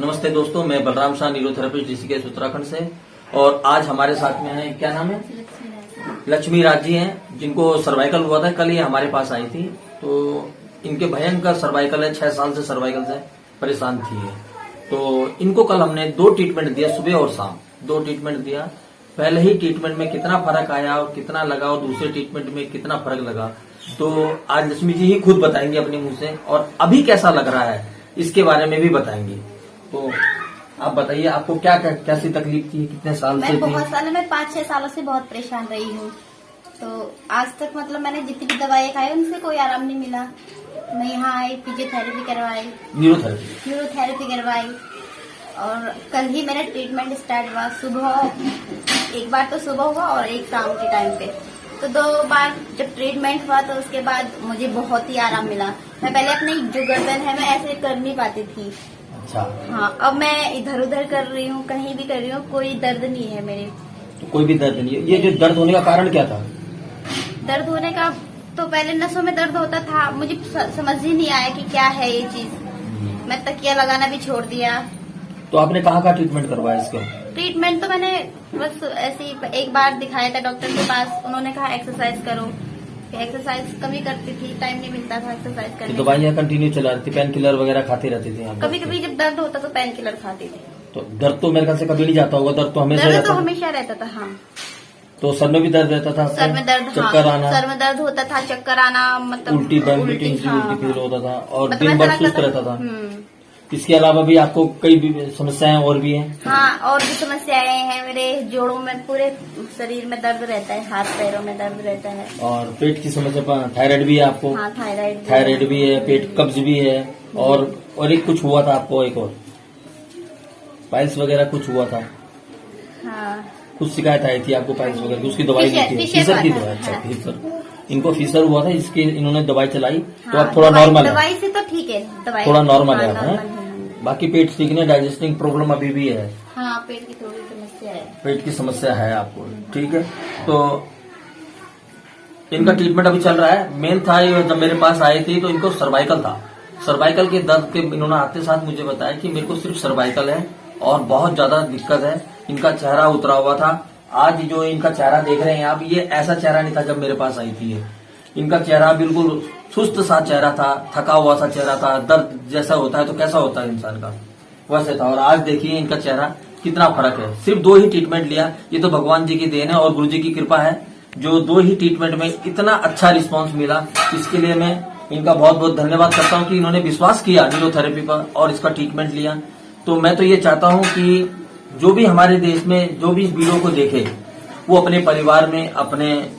नमस्ते दोस्तों, मैं बलराम शाह, न्यूरोथेरेपिस्ट ऋषिकेश उत्तराखंड से। और आज हमारे साथ में है, क्या नाम है? लक्ष्मी राज जी हैं, जिनको सर्वाइकल हुआ था। कल ये हमारे पास आई थी। तो इनके भयंकर सर्वाइकल है, 6 साल से सर्वाइकल से परेशान थी है। तो इनको कल हमने 2 ट्रीटमेंट दिया, सुबह और शाम 2 ट्रीटमेंट दिया। पहले ही ट्रीटमेंट में कितना फर्क आया और कितना लगा और दूसरे ट्रीटमेंट में कितना फर्क लगा, तो आज लक्ष्मी जी ही खुद बताएंगे अपने मुंह से। और अभी कैसा लग रहा है इसके बारे में भी बताएंगे। तो आप बताइए, आपको क्या कैसी तकलीफ थी, कितने साल से थी? मैं 5-6 सालों से बहुत परेशान रही हूँ। तो आज तक मतलब मैंने जितनी भी दवाइयाँ खाई उनसे कोई आराम नहीं मिला। मैं यहाँ आई, फिजियोथेरेपी करवाई, न्यूरोथेरेपी करवाई, और कल ही मेरा ट्रीटमेंट स्टार्ट हुआ। सुबह एक बार तो सुबह हुआ और एक शाम के टाइम पे, तो 2 बार जब ट्रीटमेंट हुआ तो उसके बाद मुझे बहुत ही आराम मिला। मैं पहले अपनी जो गर्दन है मैं ऐसे कर नहीं पाती थी। अच्छा। हाँ, अब मैं इधर उधर कर रही हूँ, कहीं भी कर रही हूँ, कोई दर्द नहीं है मेरे। तो कोई भी दर्द नहीं है। ये जो दर्द होने का कारण क्या था? दर्द होने का तो पहले नसों में दर्द होता था, मुझे समझ ही नहीं आया कि क्या है ये चीज। मैं तकिया लगाना भी छोड़ दिया। तो आपने कहाँ ट्रीटमेंट करवाया इसका? ट्रीटमेंट तो मैंने बस ऐसे ही एक बार दिखाया था डॉक्टर के पास। उन्होंने कहा एक्सरसाइज करो। एक्सरसाइज कमी करती थी, टाइम नहीं मिलता था एक्सरसाइज करने। तो दवाइयाँ कंटिन्यू चला रही थी, पेन किलर वगैरह खाती रहती थी? कभी कभी जब दर्द होता तो पेन किलर खाती थी। तो दर्द तो मेरे ख्याल से कभी नहीं जाता होगा, दर्द तो हमेशा रहता था। हाँ, तो सर में भी दर्द रहता था? सर में दर्द, चक्कर आना? सर में दर्द होता था, चक्कर आना, मतलब उल्टी फील होता था और दिन भर सुस्त रहता था। इसके अलावा भी आपको कई भी समस्याएं और भी हैं? हाँ, और भी समस्याएं हैं। मेरे जोड़ों में, पूरे शरीर में दर्द रहता है, हाथ पैरों में दर्द रहता है। और पेट की समस्या, थायराइड भी है आपको? हाँ, थायराइड भी है, पेट कब्ज भी है। और एक कुछ हुआ था आपको, एक और पाइल्स वगैरह कुछ हुआ था? हाँ, कुछ शिकायत आई थी आपको पाइल्स वगैरह की? उसकी दवाई दी थी? फीसर की दवाई? अच्छा, फीसर। इनको फीसर हुआ था, इसके इन्होंने दवाई चलाई। तो आप थोड़ा नॉर्मल है? दवाई से तो ठीक है, दवाई थोड़ा नॉर्मल है आप? बाकी पेट सीखने, डाइजेस्टिंग प्रॉब्लम अभी भी है? हाँ, पेट की थोड़ी समस्या है। पेट की समस्या है आपको, ठीक है। तो इनका ट्रीटमेंट अभी चल रहा है। मेन था, जब मेरे पास आई थी तो इनको सर्वाइकल था। सर्वाइकल के दर्द के इन्होंने आते साथ मुझे बताया कि मेरे को सिर्फ सर्वाइकल है और बहुत ज्यादा दिक्कत है। इनका चेहरा उतरा हुआ था। आज जो इनका चेहरा देख रहे हैं आप, ये ऐसा चेहरा नहीं था जब मेरे पास आई थी। इनका चेहरा बिल्कुल सुस्त सा चेहरा था, थका हुआ सा चेहरा था। दर्द जैसा होता है तो कैसा होता है इंसान का, वैसे था। और आज देखिए इनका चेहरा कितना फर्क है। सिर्फ 2 ही ट्रीटमेंट लिया। ये तो भगवान जी की देन है और गुरु जी की कृपा है, जो 2 ही ट्रीटमेंट में इतना अच्छा रिस्पांस मिला। इसके लिए मैं इनका बहुत बहुत धन्यवाद करता हूँ कि इन्होंने विश्वास किया न्यूरोथेरेपी पर और इसका ट्रीटमेंट लिया। तो मैं तो ये चाहता हूँ कि जो भी हमारे देश में जो भी इस वीडियो को देखे, वो अपने परिवार में, अपने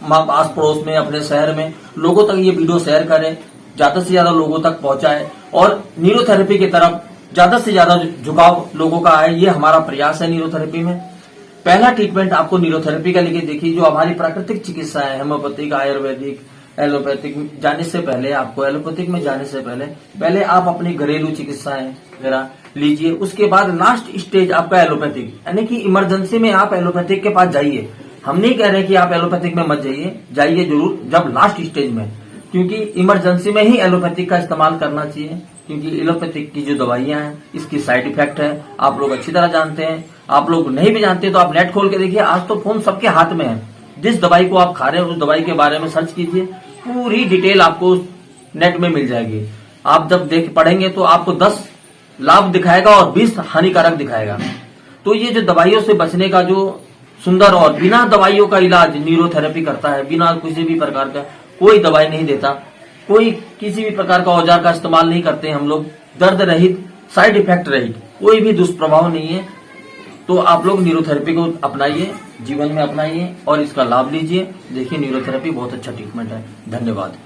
आस पड़ोस में, अपने शहर में लोगों तक ये वीडियो शेयर करें, ज्यादा से ज्यादा लोगों तक पहुंचाए और न्यूरोथेरेपी की तरफ ज्यादा से ज्यादा झुकाव लोगों का आए। ये हमारा प्रयास है न्यूरोथेरेपी में। पहला ट्रीटमेंट आपको न्यूरोथेरेपी का लेके देखिए, जो हमारी प्राकृतिक चिकित्सा है, होम्योपैथिक, आयुर्वेदिक, एलोपैथिक जाने से पहले, आपको एलोपैथिक में जाने से पहले आप अपनी घरेलू चिकित्साएं वगैरह लीजिए। उसके बाद लास्ट स्टेज आपका एलोपैथिक, यानी कि इमरजेंसी में आप एलोपैथिक के पास जाइए। हम नहीं कह रहे कि आप एलोपैथिक में मत जाइए जरूर जब लास्ट स्टेज में, क्योंकि इमरजेंसी में ही एलोपैथिक का इस्तेमाल करना चाहिए। क्योंकि एलोपैथिक की जो दवाइयां हैं, इसकी साइड इफेक्ट है, आप लोग अच्छी तरह जानते हैं। आप लोग नहीं भी जानते तो आप नेट खोल के देखिए, आज तो फोन सबके हाथ में है। जिस दवाई को आप खा रहे हैं उस दवाई के बारे में सर्च कीजिए, पूरी डिटेल आपको नेट में मिल जाएगी। आप जब पढ़ेंगे तो आपको 10 लाभ दिखाएगा और 20 हानिकारक दिखाएगा। तो ये जो दवाइयों से बचने का जो सुंदर और बिना दवाइयों का इलाज न्यूरोथेरेपी करता है, बिना किसी भी प्रकार का कोई दवाई नहीं देता, कोई किसी भी प्रकार का औजार का इस्तेमाल नहीं करते हम लोग, दर्द रहित, साइड इफेक्ट रहित, कोई भी दुष्प्रभाव नहीं है। तो आप लोग न्यूरोथेरेपी को अपनाइए, जीवन में अपनाइए और इसका लाभ लीजिए। देखिए न्यूरोथेरेपी बहुत अच्छा ट्रीटमेंट है। धन्यवाद।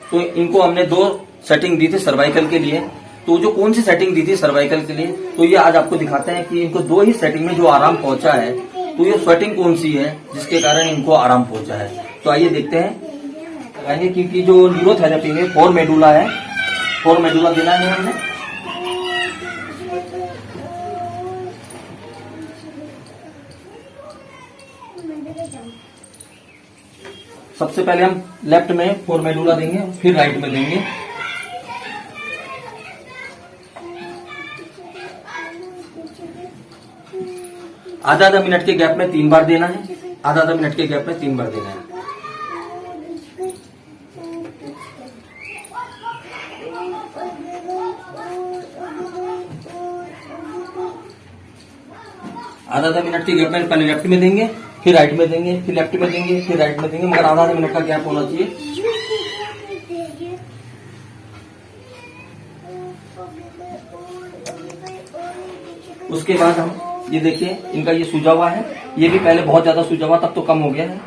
तो इनको हमने 2 सेटिंग दी थी सर्वाइकल के लिए। तो जो कौन सी सेटिंग दी थी सर्वाइकल के लिए, तो ये आज आपको दिखाते हैं कि इनको 2 ही सेटिंग में जो आराम पहुंचा है। तो ये सेटिंग कौन सी है जिसके कारण इनको आराम पहुंचा है, तो आइए देखते हैं। क्योंकि जो न्यूरोथेरेपी में 4 मेडुला है, 4 मेडुला देना है हमने। सबसे पहले हम लेफ्ट में 4 मेडुला देंगे, फिर राइट में देंगे। आधा आधा मिनट के गैप में 3 बार देना है, आधा आधा मिनट के गैप में 3 बार देना है। आधा आधा मिनट के गैप में पहले लेफ्ट में देंगे, फिर राइट में देंगे, फिर लेफ्ट में देंगे, फिर राइट में देंगे, मगर आधा आधा मिनट का गैप होना चाहिए। उसके बाद हम ये देखिए, इनका ये सूजा हुआ है, ये भी पहले बहुत ज्यादा सूजा हुआ, तब तो कम हो गया है।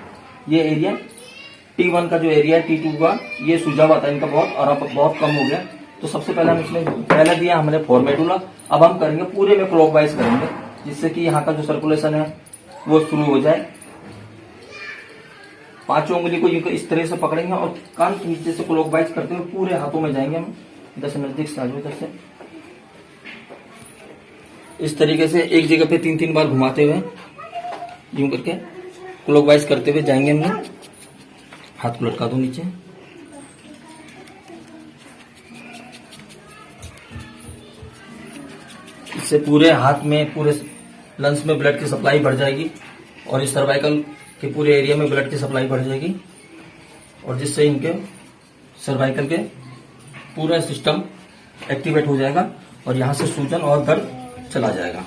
ये एरिया T1 का जो एरिया है, T2 का ये सूजा हुआ था इनका बहुत, और अब बहुत कम हो गया। तो सबसे पहले हम इसमें पहले दिया हमने 4 मेडुला, अब हम करेंगे पूरे में क्लॉकवाइज करेंगे, जिससे कि यहाँ का जो सर्कुलेशन है वो शुरू हो जाए। 5 उंगली को इस तरह से पकड़ेंगे और कान के नीचे से क्लॉकवाइज करते हुए पूरे हाथों में जाएंगे हम। इधर से नजदीक से आ जाओ, इधर से इस तरीके से एक जगह पे 3-3 बार घुमाते हुए यूं करके क्लॉकवाइज करते हुए जाएंगे हम लोग। हाथ को लटका दो नीचे। इससे पूरे हाथ में, पूरे लंग्स में ब्लड की सप्लाई बढ़ जाएगी और इस सर्वाइकल के पूरे एरिया में ब्लड की सप्लाई बढ़ जाएगी, और जिससे इनके सर्वाइकल के पूरा सिस्टम एक्टिवेट हो जाएगा और यहां से सूजन और दर्द चला जाएगा।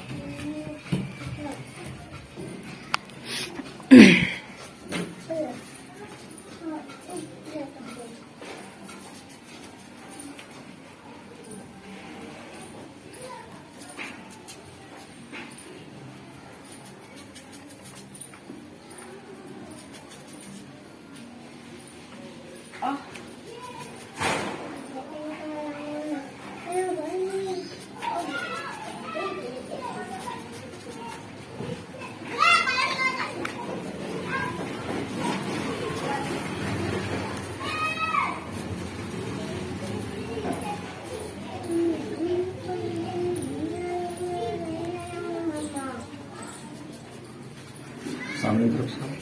सामने की तरफ से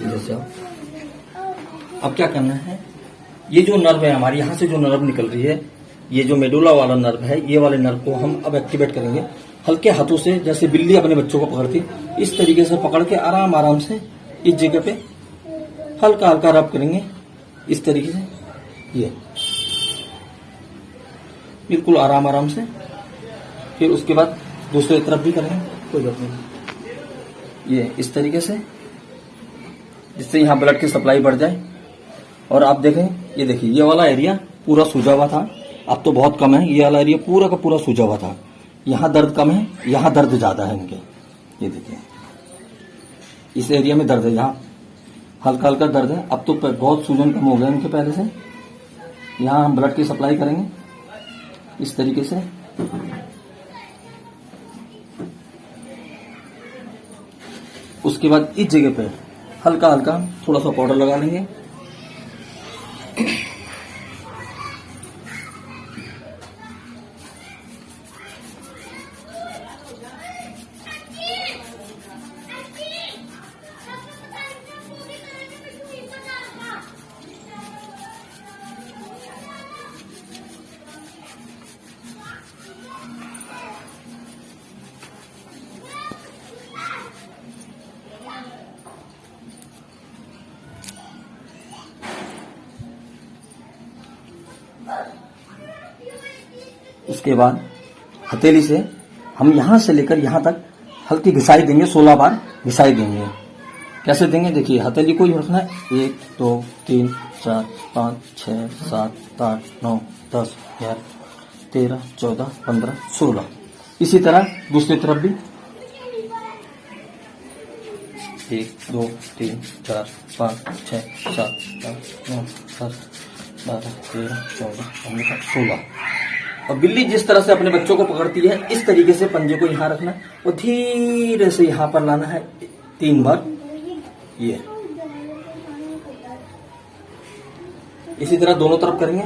जैसे अब क्या करना है, ये जो नर्व है हमारी, यहां से जो नर्व निकल रही है, ये जो मेडुला वाला नर्व है, ये वाले नर्व को हम अब एक्टिवेट करेंगे। हल्के हाथों से, जैसे बिल्ली अपने बच्चों को पकड़ती, इस तरीके से पकड़ के आराम आराम से इस जगह पे हल्का हल्का रब करेंगे, इस तरीके से, ये बिल्कुल आराम आराम से। फिर उसके बाद दूसरी तरफ भी करेंगे, कोई बात नहीं, ये इस तरीके से, जिससे यहाँ ब्लड की सप्लाई बढ़ जाए। और आप देखें, ये देखिए, ये वाला एरिया पूरा सूजा हुआ था, अब तो बहुत कम है। ये वाला एरिया पूरा का पूरा सूजा हुआ था, यहाँ दर्द कम है, यहाँ दर्द ज्यादा है इनके। ये देखिए, इस एरिया में दर्द है, यहाँ हल्का हल्का दर्द है। अब तो बहुत सूजन कम हो गया इनके पहले से। यहाँ हम ब्लड की सप्लाई करेंगे इस तरीके से। उसके बाद इस जगह पे हल्का हल्का थोड़ा सा पाउडर लगा लेंगे। उसके बाद हथेली से हम यहां से लेकर यहां तक हल्की घिसाई देंगे, 16 बार घिसाई देंगे। कैसे देंगे, देखिए, हथेली को यूं रखना है, 1 2 3 4 5 6 7 8 9 10 11 13 14 15 16। इसी तरह दूसरी तरफ भी 1 2 3 4 5 6 7 8 9 10 12 13 14 15 16। और बिल्ली जिस तरह से अपने बच्चों को पकड़ती है, इस तरीके से पंजे को यहाँ रखना और धीरे से यहाँ पर लाना है 3 बार। ये इसी तरह दोनों तरफ करेंगे।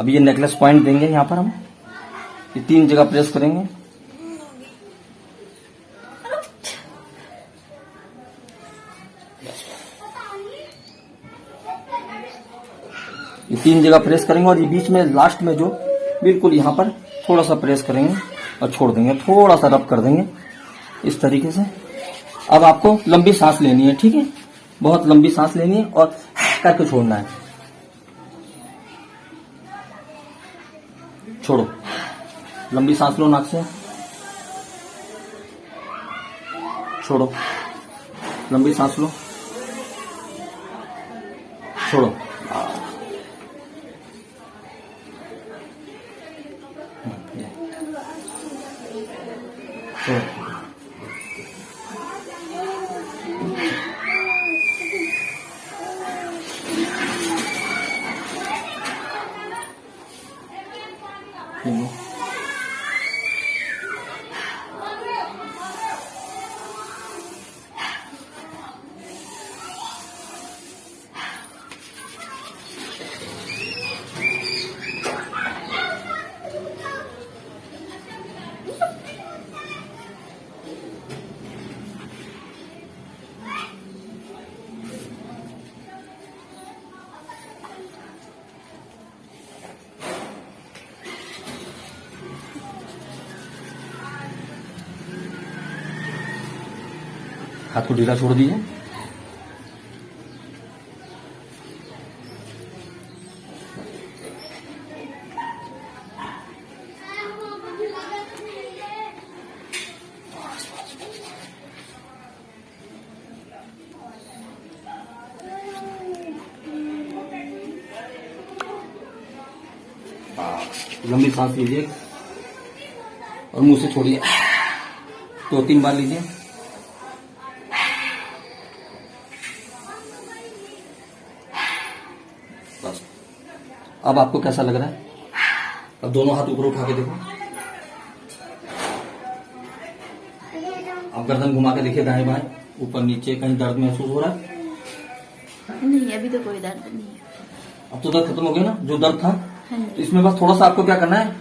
अब ये नेकलेस पॉइंट देंगे यहाँ पर हम, ये 3 जगह प्रेस करेंगे। ये 3 जगह प्रेस करेंगे और ये बीच में लास्ट में जो बिल्कुल यहाँ पर थोड़ा सा प्रेस करेंगे और छोड़ देंगे, थोड़ा सा रब कर देंगे इस तरीके से। अब आपको लंबी सांस लेनी है, ठीक है, बहुत लंबी सांस लेनी है और करके छोड़ना है। छोड़ो, लंबी सांस लो नाक से, छोड़ो, लंबी सांस लो, छोड़ो। हाथ को ढीला छोड़ दीजिए। लंबी सांस लीजिए और मुंह से छोड़िए, 2-3 बार लीजिए। बस। अब आपको कैसा लग रहा है? अब दोनों हाथ ऊपर उठा के देखो, अब गर्दन घुमा के देखिए, दाएं बाएं, ऊपर नीचे। कहीं दर्द महसूस हो रहा है? नहीं, अभी तो कोई दर्द नहीं है। अब तो दर्द खत्म हो गया ना, जो दर्द था। हाँ। तो इसमें बस थोड़ा सा आपको क्या करना है,